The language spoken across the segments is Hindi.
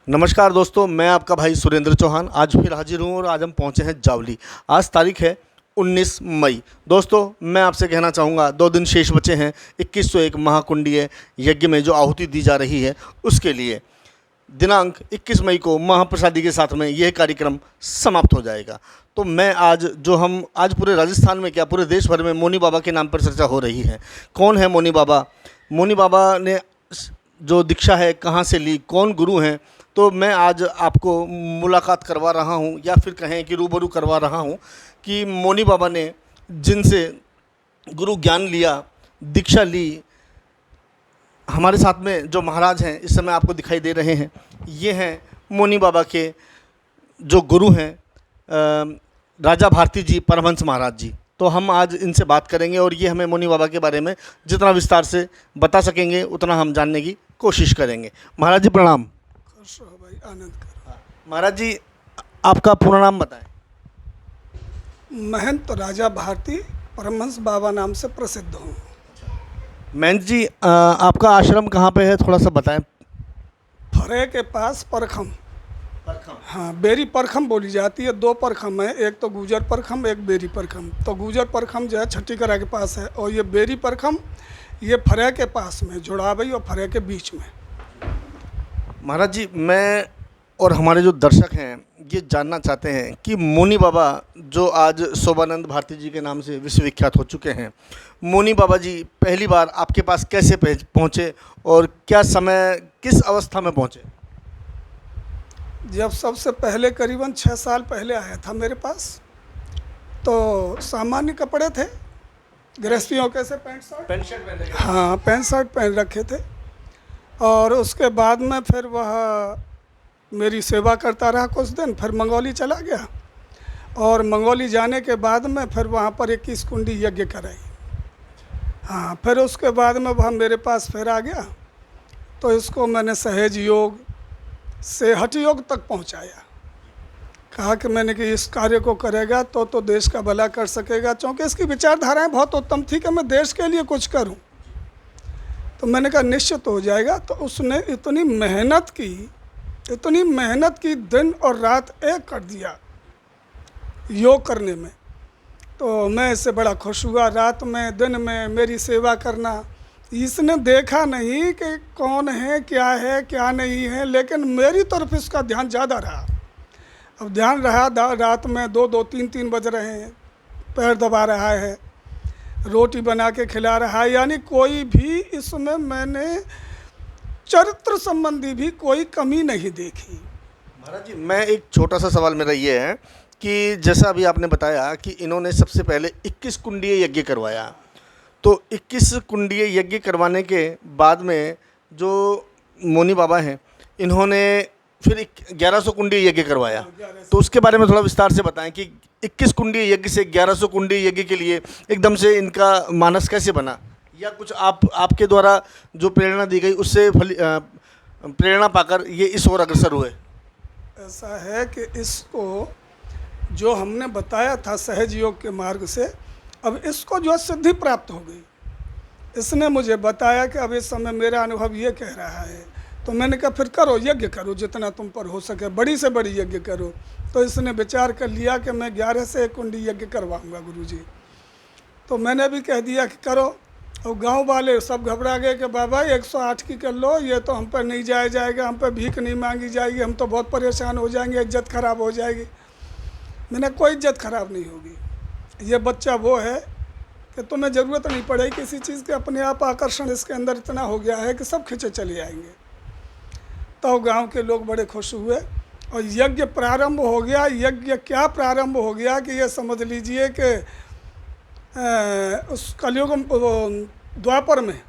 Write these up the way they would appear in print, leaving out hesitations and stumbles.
नमस्कार दोस्तों, मैं आपका भाई सुरेंद्र चौहान आज फिर हाजिर हूँ और आज हम पहुँचे हैं जावली। आज तारीख है 19 मई। दोस्तों, मैं आपसे कहना चाहूँगा 2 दिन शेष बचे हैं 2101 महाकुंडीय यज्ञ में जो आहुति दी जा रही है उसके लिए। दिनांक 21 मई को महाप्रसादी के साथ में यह कार्यक्रम समाप्त हो जाएगा। तो मैं आज पूरे राजस्थान में क्या पूरे देश भर में मौनी बाबा के नाम पर चर्चा हो रही है। कौन है मौनी बाबा? मौनी बाबा ने जो दीक्षा है कहाँ से ली, कौन गुरु हैं, तो मैं आज आपको मुलाकात करवा रहा हूँ या फिर कहें कि रूबरू करवा रहा हूँ कि मौनी बाबा ने जिनसे गुरु ज्ञान लिया, दीक्षा ली। हमारे साथ में जो महाराज हैं इस समय आपको दिखाई दे रहे हैं, ये हैं मौनी बाबा के जो गुरु हैं राजा भारती जी परमहंस महाराज जी। तो हम आज इनसे बात करेंगे और ये हमें मौनी बाबा के बारे में जितना विस्तार से बता सकेंगे उतना हम जानने की कोशिश करेंगे। महाराज जी प्रणाम। खुश रहो भाई, आनंद करो। महाराज जी, आपका पूरा नाम बताएं। महंत राजा भारती परमहंस बाबा नाम से प्रसिद्ध हूँ। महंत जी, आपका आश्रम कहाँ पे है, थोड़ा सा बताएं। फरे के पास परखम। हाँ, बेरी परखम बोली जाती है। 2 परखम है, एक तो गुजर परखम, एक बेरी परखम। तो गुजर परखम जो है छट्टीकरा के पास है, और ये बेरी परखम ये फरे के पास में, जुड़ावई और फरे के बीच में। महाराज जी, मैं और हमारे जो दर्शक हैं ये जानना चाहते हैं कि मौनी बाबा जो आज शोभानंद भारती जी के नाम से विश्वविख्यात हो चुके हैं, मौनी बाबा जी पहली बार आपके पास कैसे पहुँचे और क्या समय, किस अवस्था में पहुँचे? जब सबसे पहले करीबन 6 साल पहले आया था मेरे पास, तो सामान्य कपड़े थे, गृहस्थियों के से पैंट शर्ट पहन रखे। हाँ, पैंट शर्ट पहन रखे थे। और उसके बाद में फिर वह मेरी सेवा करता रहा कुछ दिन, फिर मंगोली चला गया। और मंगोली जाने के बाद में फिर वहाँ पर 21 कुंडी यज्ञ कराई। हाँ, फिर उसके बाद में वह मेरे पास फिर आ गया, तो इसको मैंने सहज योग से हठ योग तक पहुँचाया। कहा कि मैंने कि इस कार्य को करेगा तो देश का भला कर सकेगा, क्योंकि इसकी विचारधाराएं बहुत उत्तम थी कि मैं देश के लिए कुछ करूं। तो मैंने कहा निश्चित हो जाएगा। तो उसने इतनी मेहनत की, दिन और रात एक कर दिया योग करने में। तो मैं इससे बड़ा खुश हुआ। रात में दिन में मेरी सेवा करना, इसने देखा नहीं कि कौन है क्या नहीं है, लेकिन मेरी तरफ इसका ध्यान ज़्यादा रहा। अब ध्यान रहा, रात में 2-2, 3-3 बज रहे हैं, पैर दबा रहा है, रोटी बना के खिला रहा है, यानी कोई भी इसमें मैंने चरित्र संबंधी भी कोई कमी नहीं देखी। महाराज जी, मैं एक छोटा सा सवाल मेरा ये है कि जैसा अभी आपने बताया कि इन्होंने सबसे पहले 21 कुंडीय यज्ञ करवाया, तो 21 कुंडीय यज्ञ करवाने के बाद में जो मौनी बाबा हैं इन्होंने फिर 1100 कुंडी यज्ञ करवाया। तो उसके बारे में थोड़ा विस्तार से बताएं कि 21 कुंडी यज्ञ से 1100 कुंडी यज्ञ के लिए एकदम से इनका मानस कैसे बना, या कुछ आपके द्वारा जो प्रेरणा दी गई उससे प्रेरणा पाकर ये इस ओर अग्रसर हुए? ऐसा है कि इसको जो हमने बताया था सहज योग के मार्ग से, अब इसको जो सिद्धि प्राप्त हो गई। इसने मुझे बताया कि अब इस समय मेरा अनुभव ये कह रहा है, तो मैंने कहा फिर करो, यज्ञ करो, जितना तुम पर हो सके, बड़ी से बड़ी यज्ञ करो। तो इसने विचार कर लिया कि मैं 11 से 1 कुंडी यज्ञ करवाऊंगा गुरुजी। तो मैंने भी कह दिया कि करो। और गांव वाले सब घबरा गए कि बाबा 108 की कर लो, ये तो हम पर नहीं जाएगा, हम पर भीख नहीं मांगी जाएगी, हम तो बहुत परेशान हो जाएंगे, इज्जत खराब हो जाएगी। मैंने कोई इज्जत खराब नहीं होगी। ये बच्चा वो है कि तुम्हें ज़रूरत नहीं पड़ेगी किसी चीज़ के, अपने आप आकर्षण इसके अंदर इतना हो गया है कि सब खींचे चले आएंगे। तो गांव के लोग बड़े खुश हुए और यज्ञ प्रारंभ हो गया। यज्ञ क्या प्रारंभ हो गया कि ये समझ लीजिए कि उस कलयुग द्वापर में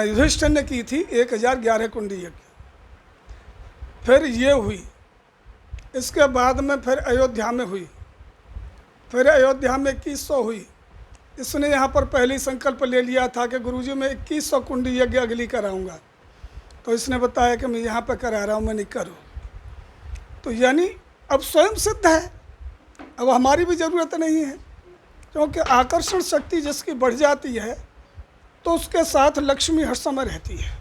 युधिष्ठिर ने की थी 1011 कुंडी यज्ञ। फिर ये हुई, इसके बाद में फिर अयोध्या में हुई, फिर अयोध्या में 2100 हुई। इसने यहाँ पर पहले ही संकल्प ले लिया था कि गुरुजी मैं 2100 कुंडी यज्ञ अगली कराऊंगा। तो इसने बताया कि मैं यहाँ पर करा रहा हूँ, मैं नहीं करूँ। तो यानी अब स्वयं सिद्ध है, अब हमारी भी ज़रूरत नहीं है, क्योंकि आकर्षण शक्ति जिसकी बढ़ जाती है तो उसके साथ लक्ष्मी हर समय रहती है।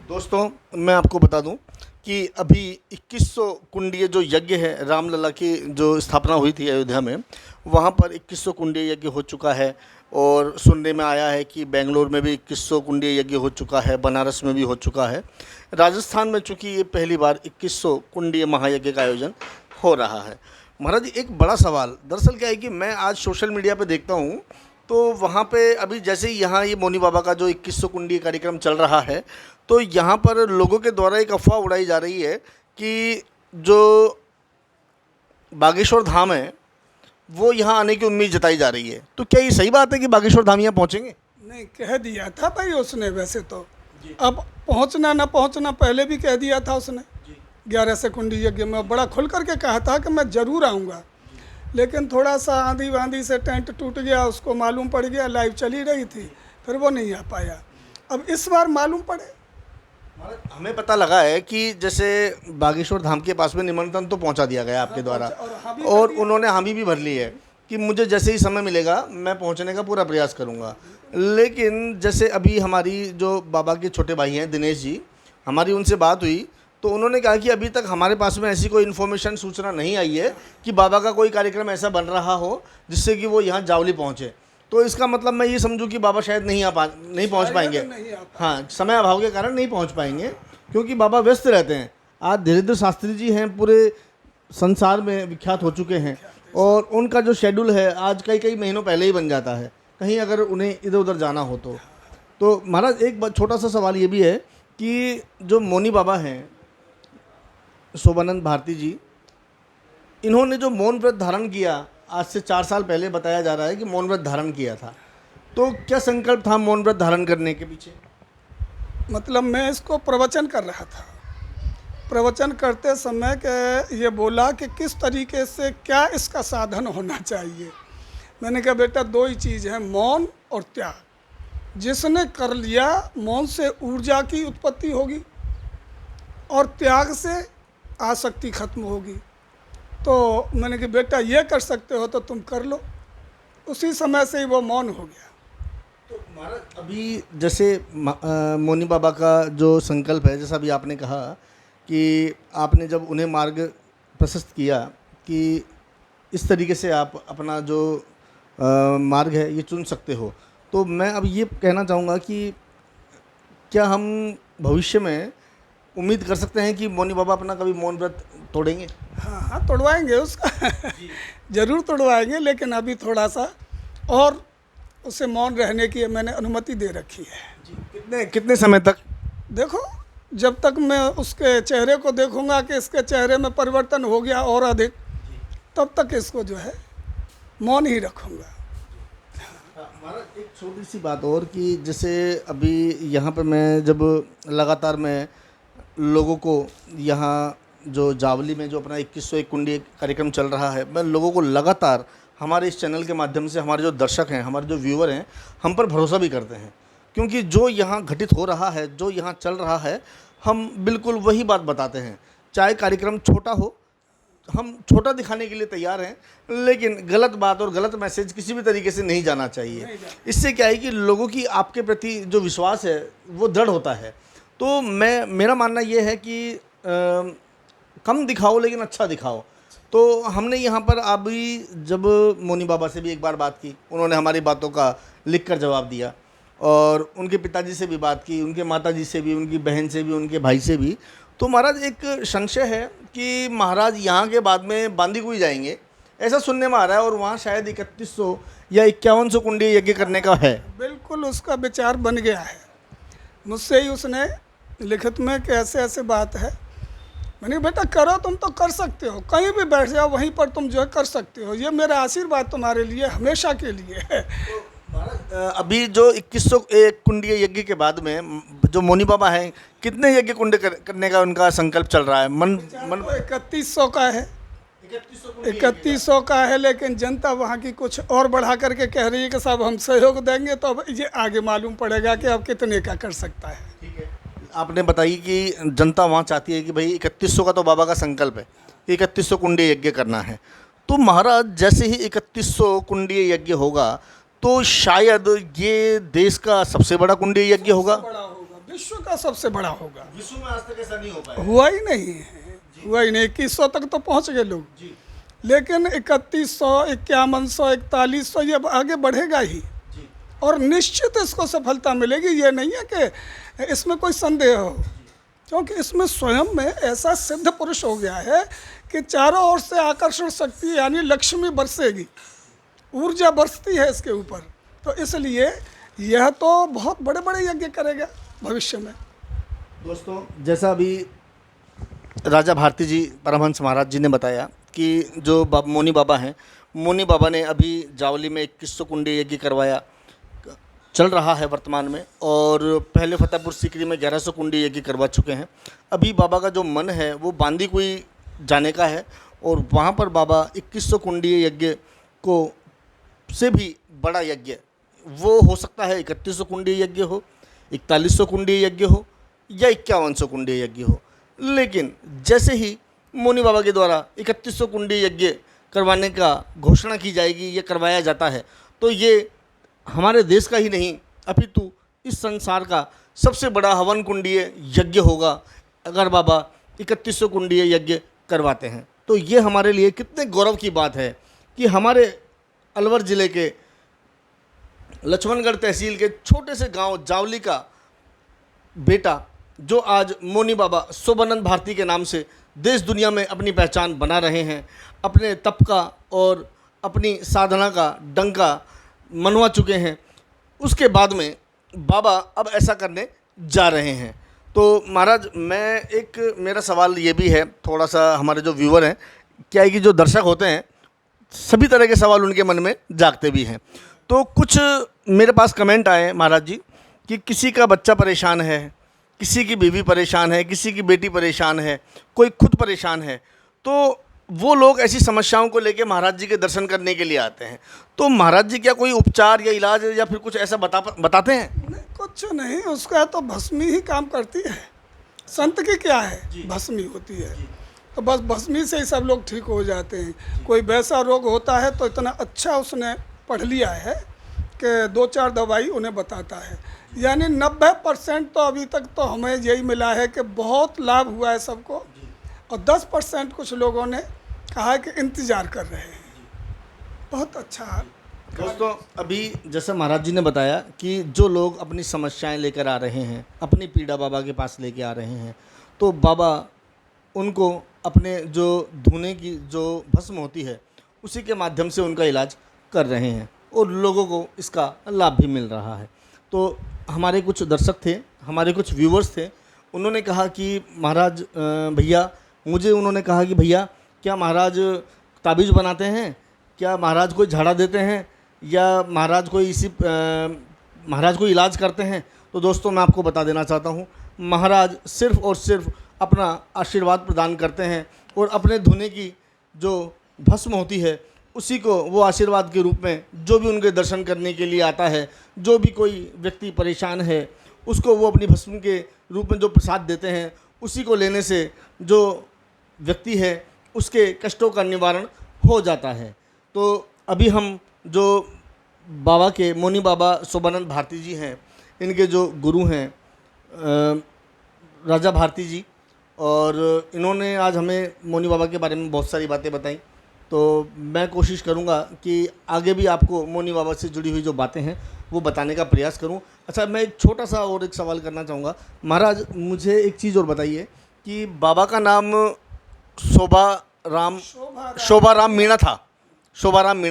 दोस्तों मैं आपको बता दूं कि अभी 2100 कुंडीय जो यज्ञ है रामलला की जो स्थापना हुई थी अयोध्या में, वहाँ पर 2100 कुंडीय यज्ञ हो चुका है। और सुनने में आया है कि बेंगलोर में भी 2100 कुंडीय यज्ञ हो चुका है, बनारस में भी हो चुका है। राजस्थान में चूँकि ये पहली बार 2100 कुंडीय महायज्ञ का आयोजन हो रहा है। महाराज जी, एक बड़ा सवाल दरअसल क्या है कि मैं आज सोशल मीडिया पे देखता हूँ, तो वहाँ पे अभी जैसे ही यहाँ ये मौनी बाबा का जो 2100 कुंडी कार्यक्रम चल रहा है, तो यहाँ पर लोगों के द्वारा एक अफवाह उड़ाई जा रही है कि जो बागेश्वर धाम है वो यहाँ आने की उम्मीद जताई जा रही है। तो क्या ये सही बात है कि बागेश्वर धाम यहाँ पहुँचेंगे? नहीं, कह दिया था भाई उसने वैसे तो। अब पहुंचना ना पहुंचना पहले भी कह दिया था उसने। 1100 कुंडी यज्ञ में बड़ा खुल करके कहा था कि मैं ज़रूर आऊँगा, लेकिन थोड़ा सा आंधी वांधी से टेंट टूट गया, उसको मालूम पड़ गया, लाइव चली रही थी, फिर वो नहीं आ पाया। अब इस बार मालूम पड़े। हमें पता लगा है कि जैसे बागेश्वर धाम के पास में निमंत्रण तो पहुंचा दिया गया आपके द्वारा, और उन्होंने हामी भी भर ली है कि मुझे जैसे ही समय मिलेगा मैं पहुंचने का पूरा प्रयास करूंगा। लेकिन जैसे अभी हमारी जो बाबा के छोटे भाई हैं दिनेश जी, हमारी उनसे बात हुई तो उन्होंने कहा कि अभी तक हमारे पास में ऐसी कोई इन्फॉर्मेशन सूचना नहीं आई है कि बाबा का कोई कार्यक्रम ऐसा बन रहा हो जिससे कि वो यहाँ जावली पहुँचे। तो इसका मतलब मैं ये समझूं कि बाबा शायद नहीं पहुंच पाएंगे। हाँ, समय अभाव के कारण नहीं पहुंच पाएंगे, क्योंकि बाबा व्यस्त रहते हैं। आज धीरेन्द्र शास्त्री जी हैं, पूरे संसार में विख्यात हो चुके हैं, और उनका जो शेड्यूल है आज कई महीनों पहले ही बन जाता है कहीं अगर उन्हें इधर उधर जाना हो तो महाराज एक छोटा सा सवाल ये भी है कि जो मौनी बाबा हैं शोभानंद भारती जी, इन्होंने जो मौन व्रत धारण किया आज से 4 साल पहले, बताया जा रहा है कि मौन व्रत धारण किया था, तो क्या संकल्प था मौन व्रत धारण करने के पीछे? मतलब मैं इसको प्रवचन कर रहा था। प्रवचन करते समय के ये बोला कि किस तरीके से क्या इसका साधन होना चाहिए। मैंने कहा बेटा 2 ही चीज़ है, मौन और त्याग। जिसने कर लिया, मौन से ऊर्जा की उत्पत्ति होगी और त्याग से आसक्ति खत्म होगी। तो मैंने कहा बेटा ये कर सकते हो तो तुम कर लो। उसी समय से ही वो मौन हो गया। तो महाराज अभी जैसे मौनी बाबा का जो संकल्प है, जैसा अभी आपने कहा कि आपने जब उन्हें मार्ग प्रशस्त किया कि इस तरीके से आप अपना जो मार्ग है ये चुन सकते हो, तो मैं अब ये कहना चाहूँगा कि क्या हम भविष्य में उम्मीद कर सकते हैं कि मौनी बाबा अपना कभी मौन व्रत तोड़ेंगे? हाँ, तोड़वाएंगे उसका ज़रूर तोड़वाएंगे, लेकिन अभी थोड़ा सा और उसे मौन रहने की मैंने अनुमति दे रखी है। कितने समय तक? देखो, जब तक मैं उसके चेहरे को देखूंगा कि इसके चेहरे में परिवर्तन हो गया और अधिक, तब तक इसको जो है मौन ही रखूँगा। हमारा एक छोटी सी बात और कि जैसे अभी यहाँ पे मैं जब लगातार मैं लोगों को यहाँ जो जावली में जो अपना 2101 कुंडी कार्यक्रम चल रहा है, मैं लोगों को लगातार हमारे इस चैनल के माध्यम से, हमारे जो दर्शक हैं, हमारे जो व्यूअर हैं, हम पर भरोसा भी करते हैं, क्योंकि जो यहाँ घटित हो रहा है, जो यहाँ चल रहा है, हम बिल्कुल वही बात बताते हैं। चाहे कार्यक्रम छोटा हो, हम छोटा दिखाने के लिए तैयार हैं, लेकिन गलत बात और गलत मैसेज किसी भी तरीके से नहीं जाना चाहिए। इससे क्या है कि लोगों की आपके प्रति जो विश्वास है वो दृढ़ होता है। तो मेरा मानना ये है कि कम दिखाओ लेकिन अच्छा दिखाओ। तो हमने यहाँ पर अभी जब मौनी बाबा से भी एक बार बात की, उन्होंने हमारी बातों का लिखकर जवाब दिया, और उनके पिताजी से भी बात की, उनके माताजी से भी, उनकी बहन से भी, उनके भाई से भी। तो महाराज एक संशय है कि महाराज यहाँ के बाद में बांदीकुई जाएंगे, ऐसा सुनने में आ रहा है, और वहाँ शायद 3100 या 5100 कुंडी यज्ञ करने का है। बिल्कुल उसका विचार बन गया है। मुझसे ही उसने लिखित में कि ऐसे ऐसे बात है। मैंने बेटा करो, तुम तो कर सकते हो, कहीं भी बैठ जाओ वहीं पर तुम जो है कर सकते हो। ये मेरा आशीर्वाद तुम्हारे लिए हमेशा के लिए है। अभी जो 2101 कुंडी यज्ञ के बाद में जो मौनी बाबा हैं, कितने यज्ञ कुंड करने का उनका संकल्प चल रहा है? मन 3100 का है, 3100 का है, लेकिन जनता वहाँ की कुछ और बढ़ा करके कह रही है कि साहब हम सहयोग देंगे, तो अब ये आगे मालूम पड़ेगा कि अब कितने का कर सकता है। ठीक है, आपने बताई कि जनता वहाँ चाहती है कि भाई 3100 का तो बाबा का संकल्प है, 3100 कुंडी यज्ञ करना है। तो महाराज जैसे ही 3100 कुंडी यज्ञ होगा तो शायद ये देश का सबसे बड़ा कुंडी यज्ञ होगा। विश्व का सबसे बड़ा होगा। विश्व में आज तक ऐसा नहीं हो पाया। हुआ ही नहीं है, हुआ ही नहीं। 2100 तक तो पहुंच गए लोग, जी लेकिन 3100, 5100, 4100 ये अब आगे बढ़ेगा ही, जी और निश्चित इसको सफलता मिलेगी। ये नहीं है कि इसमें कोई संदेह हो, क्योंकि इसमें स्वयं में ऐसा सिद्ध पुरुष हो गया है कि चारों ओर से आकर्षण शक्ति यानी लक्ष्मी बरसेगी, ऊर्जा बरसती है इसके ऊपर। तो इसलिए यह तो बहुत बड़े बड़े यज्ञ करेगा भविष्य में। दोस्तों, जैसा अभी राजा भारती जी परमहंस महाराज जी ने बताया कि जो मोनी बाबा हैं, मोनी बाबा ने अभी जावली में 2100 कुंडी यज्ञ करवाया, चल रहा है वर्तमान में, और पहले फतेहपुर सीकरी में 1100 कुंडी यज्ञ करवा चुके हैं। अभी बाबा का जो मन है वो बांदी कोई जाने का है, और वहाँ पर बाबा 2100 कुंडी यज्ञ को से भी बड़ा यज्ञ वो हो सकता है 3100 कुंडी यज्ञ हो, 4100 कुंडी यज्ञ हो, या 5100 कुंडी यज्ञ हो। लेकिन जैसे ही मोनी बाबा के द्वारा 3100 कुंडी यज्ञ करवाने का घोषणा की जाएगी, ये करवाया जाता है, तो ये हमारे देश का ही नहीं अपितु इस संसार का सबसे बड़ा हवन कुंडीय यज्ञ होगा अगर बाबा 3100 कुंडीय यज्ञ करवाते हैं। तो ये हमारे लिए कितने गौरव की बात है कि हमारे अलवर ज़िले के लक्ष्मणगढ़ तहसील के छोटे से गांव जावली का बेटा, जो आज मोनी बाबा शोभानंद भारती के नाम से देश दुनिया में अपनी पहचान बना रहे हैं, अपने तप का और अपनी साधना का डंका मनवा चुके हैं, उसके बाद में बाबा अब ऐसा करने जा रहे हैं। तो महाराज, मेरा सवाल ये भी है, थोड़ा सा हमारे जो व्यूअर हैं, क्या है कि जो दर्शक होते हैं सभी तरह के सवाल उनके मन में जागते भी हैं। तो कुछ मेरे पास कमेंट आए महाराज जी कि किसी का बच्चा परेशान है, किसी की बीवी परेशान है, किसी की बेटी परेशान है, कोई खुद परेशान है, तो वो लोग ऐसी समस्याओं को लेके महाराज जी के दर्शन करने के लिए आते हैं। तो महाराज जी क्या कोई उपचार या इलाज या फिर कुछ ऐसा बताते हैं? नहीं, कुछ नहीं, उसका तो भस्मी ही काम करती है। संत की क्या है, भस्मी होती है, तो बस भस्मी से ही सब लोग ठीक हो जाते हैं। कोई वैसा रोग होता है तो इतना अच्छा उसने पढ़ लिया है कि 2-4 दवाई उन्हें बताता है। यानी 90% तो अभी तक तो हमें यही मिला है कि बहुत लाभ हुआ है सबको, और 10% कुछ लोगों ने कहा है कि इंतज़ार कर रहे हैं। बहुत अच्छा। दोस्तों, अभी जैसा महाराज जी ने बताया कि जो लोग अपनी समस्याएं लेकर आ रहे हैं, अपनी पीड़ा बाबा के पास लेके आ रहे हैं, तो बाबा उनको अपने जो धुने की जो भस्म होती है उसी के माध्यम से उनका इलाज कर रहे हैं, और लोगों को इसका लाभ भी मिल रहा है। तो हमारे कुछ दर्शक थे, हमारे कुछ व्यूवर्स थे, उन्होंने कहा कि महाराज भैया, मुझे उन्होंने कहा कि भैया क्या महाराज ताबीज़ बनाते हैं, क्या महाराज कोई झाड़ा देते हैं, या महाराज कोई इलाज करते हैं? तो दोस्तों, मैं आपको बता देना चाहता हूँ, महाराज सिर्फ़ और सिर्फ अपना आशीर्वाद प्रदान करते हैं, और अपने धुने की जो भस्म होती है उसी को वो आशीर्वाद के रूप में जो भी उनके दर्शन करने के लिए आता है, जो भी कोई व्यक्ति परेशान है, उसको वो अपनी भस्म के रूप में जो प्रसाद देते हैं, उसी को लेने से जो व्यक्ति है उसके कष्टों का निवारण हो जाता है। तो अभी हम जो बाबा के मोनी बाबा शोभानंद भारती जी हैं, इनके जो गुरु हैं राजा भारती जी, और इन्होंने आज हमें मोनी बाबा के बारे में बहुत सारी बातें बताई। तो मैं कोशिश करूंगा कि आगे भी आपको मोनी बाबा से जुड़ी हुई जो बातें हैं वो बताने का प्रयास करूं। अच्छा, मैं एक छोटा सा और एक सवाल करना चाहूँगा महाराज, मुझे एक चीज़ और बताइए कि बाबा का नाम शोभाराम मीणा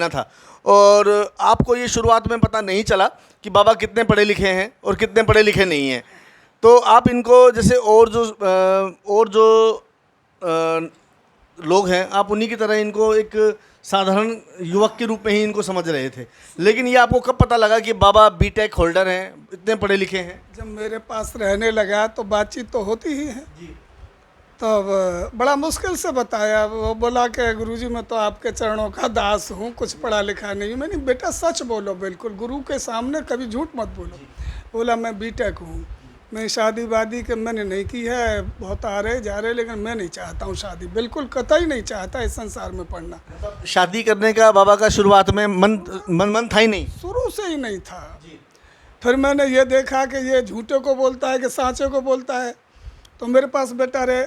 था, और आपको ये शुरुआत में पता नहीं चला कि बाबा कितने पढ़े लिखे हैं और कितने पढ़े लिखे नहीं हैं। तो आप इनको जैसे और जो लोग हैं, आप उन्हीं की तरह इनको एक साधारण युवक के रूप में ही इनको समझ रहे थे, लेकिन ये आपको कब पता लगा कि बाबा बीटेक होल्डर हैं, इतने पढ़े लिखे हैं? जब मेरे पास रहने लगा तो बातचीत तो होती ही है जी। तब बड़ा मुश्किल से बताया, वो बोला कि गुरुजी मैं तो आपके चरणों का दास हूँ, कुछ पढ़ा लिखा नहीं हूँ। मैंने बेटा सच बोलो, बिल्कुल गुरु के सामने कभी झूठ मत बोलो। बोला मैं बीटेक हूँ, मैं शादी वादी के मैंने नहीं की है, बहुत आ रहे जा रहे, लेकिन मैं नहीं चाहता हूँ शादी, बिल्कुल कतई नहीं चाहता इस संसार में पढ़ना। शादी करने का बाबा का शुरुआत में मन था ही नहीं? शुरू से ही नहीं था। फिर मैंने ये देखा कि ये झूठे को बोलता है कि सांचे को बोलता है। तो मेरे पास बेटा रे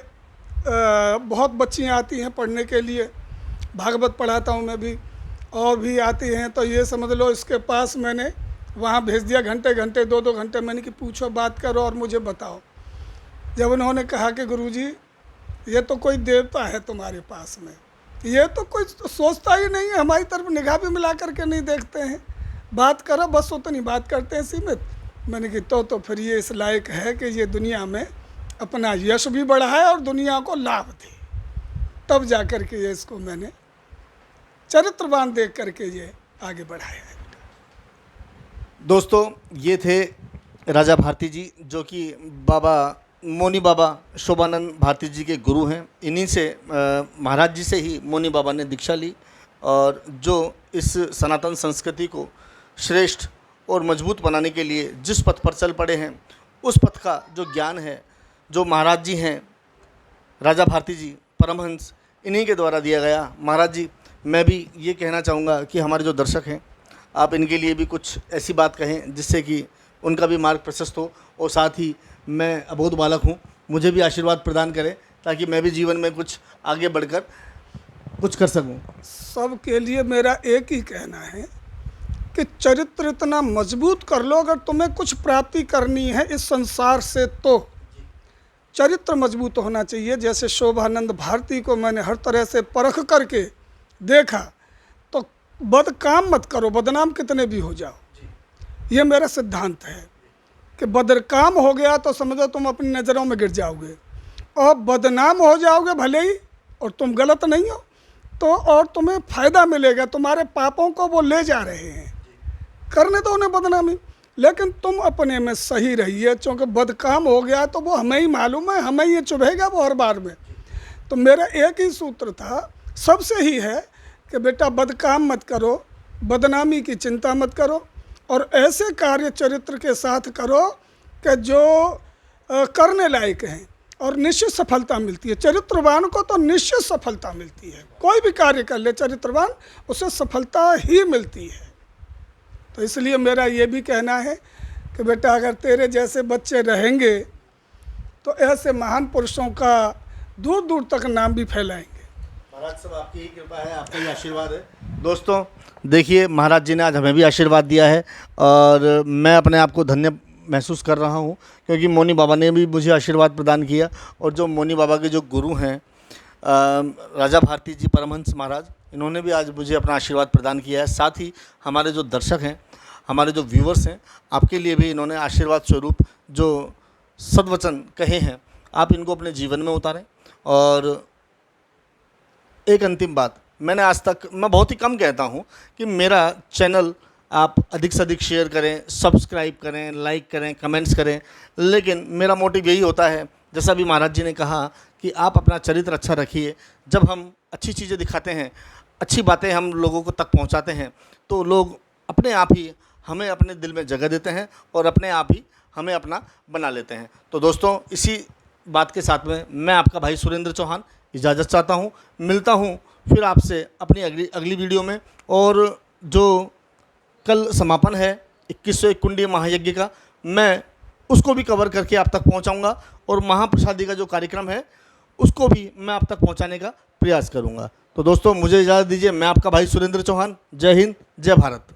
बहुत बच्चियाँ आती हैं पढ़ने के लिए, भागवत पढ़ाता हूँ मैं भी, और भी आती हैं। तो ये समझ लो इसके पास मैंने वहाँ भेज दिया, घंटे घंटे 2-2 घंटे मैंने कि पूछो, बात करो और मुझे बताओ। जब उन्होंने कहा कि गुरुजी ये तो कोई देवता है तुम्हारे पास में, ये तो कोई सोचता ही नहीं है, हमारी तरफ निगाह भी मिला करके नहीं देखते हैं, बात करो, बस उतनी बात करते हैं सीमित। मैंने कि तो फिर ये इस लायक है कि ये दुनिया में अपना यश भी बढ़ाए और दुनिया को लाभ दे। तब जा कर के ये इसको मैंने चरित्रवान देख करके ये आगे बढ़ाया है। दोस्तों ये थे राजा भारती जी, जो कि बाबा मौनी बाबा शोभानंद भारती जी के गुरु हैं। इन्हीं से महाराज जी से ही मौनी बाबा ने दीक्षा ली, और जो इस सनातन संस्कृति को श्रेष्ठ और मजबूत बनाने के लिए जिस पथ पर चल पड़े हैं, उस पथ का जो ज्ञान है, जो महाराज जी हैं राजा भारती जी परमहंस, इन्हीं के द्वारा दिया गया। महाराज जी, मैं भी ये कहना चाहूँगा कि हमारे जो दर्शक हैं, आप इनके लिए भी कुछ ऐसी बात कहें जिससे कि उनका भी मार्ग प्रशस्त हो, और साथ ही मैं अबोध बालक हूँ, मुझे भी आशीर्वाद प्रदान करें ताकि मैं भी जीवन में कुछ आगे बढ़कर कुछ कर सकूँ। सबके लिए मेरा एक ही कहना है कि चरित्र इतना मजबूत कर लो, अगर तुम्हें कुछ प्राप्ति करनी है इस संसार से तो चरित्र मजबूत होना चाहिए। जैसे शोभानंद भारती को मैंने हर तरह से परख करके देखा, तो बदकाम मत करो, बदनाम कितने भी हो जाओ। ये मेरा सिद्धांत है कि बदकाम हो गया तो समझो तुम अपनी नज़रों में गिर जाओगे, और बदनाम हो जाओगे भले ही और तुम गलत नहीं हो तो, और तुम्हें फ़ायदा मिलेगा। तुम्हारे पापों को वो ले जा रहे हैं, करने दो उन्हें बदनामी, लेकिन तुम अपने में सही रहिए, क्योंकि बदकाम हो गया तो वो हमें ही मालूम है, हमें ये चुभेगा वो हर बार में। तो मेरा एक ही सूत्र था, सबसे ही है कि बेटा बदकाम मत करो, बदनामी की चिंता मत करो, और ऐसे कार्य चरित्र के साथ करो कि जो करने लायक हैं और निश्चित सफलता मिलती है। चरित्रवान को तो निश्चित सफलता मिलती है, कोई भी कार्य कर ले चरित्रवान, उसे सफलता ही मिलती है। तो इसलिए मेरा ये भी कहना है कि बेटा अगर तेरे जैसे बच्चे रहेंगे तो ऐसे महान पुरुषों का दूर दूर तक नाम भी फैलाएंगे। महाराज साहब, आपकी ही कृपा है, आपका ही आशीर्वाद है। दोस्तों देखिए, महाराज जी ने आज हमें भी आशीर्वाद दिया है, और मैं अपने आप को धन्य महसूस कर रहा हूँ, क्योंकि मौनी बाबा ने भी मुझे आशीर्वाद प्रदान किया। और जो मौनी बाबा के जो गुरु हैं राजा भारती जी परमहंस महाराज, इन्होंने भी आज मुझे अपना आशीर्वाद प्रदान किया है। साथ ही हमारे जो दर्शक हैं, हमारे जो व्यूवर्स हैं, आपके लिए भी इन्होंने आशीर्वाद स्वरूप जो सद्वचन कहे हैं, आप इनको अपने जीवन में उतारें। और एक अंतिम बात, मैंने आज तक, मैं बहुत ही कम कहता हूँ कि मेरा चैनल आप अधिक से अधिक शेयर करें, सब्सक्राइब करें, लाइक करें, कमेंट्स करें, लेकिन मेरा मोटिव यही होता है, जैसा भी महाराज जी ने कहा कि आप अपना चरित्र अच्छा रखिए। जब हम अच्छी चीज़ें दिखाते हैं, अच्छी बातें हम लोगों को तक पहुंचाते हैं, तो लोग अपने आप ही हमें अपने दिल में जगह देते हैं और अपने आप ही हमें अपना बना लेते हैं। तो दोस्तों, इसी बात के साथ में मैं आपका भाई सुरेंद्र चौहान इजाज़त चाहता हूँ। मिलता हूँ फिर आपसे अपनी अगली वीडियो में। और जो कल समापन है 2101 कुंडीय महायज्ञ का, मैं उसको भी कवर करके आप तक पहुँचाऊँगा, और महाप्रसादी का जो कार्यक्रम है उसको भी मैं आप तक पहुँचाने का प्रयास करूँगा। तो दोस्तों मुझे इजाज़त दीजिए। मैं आपका भाई सुरेंद्र चौहान। जय हिंद, जय भारत।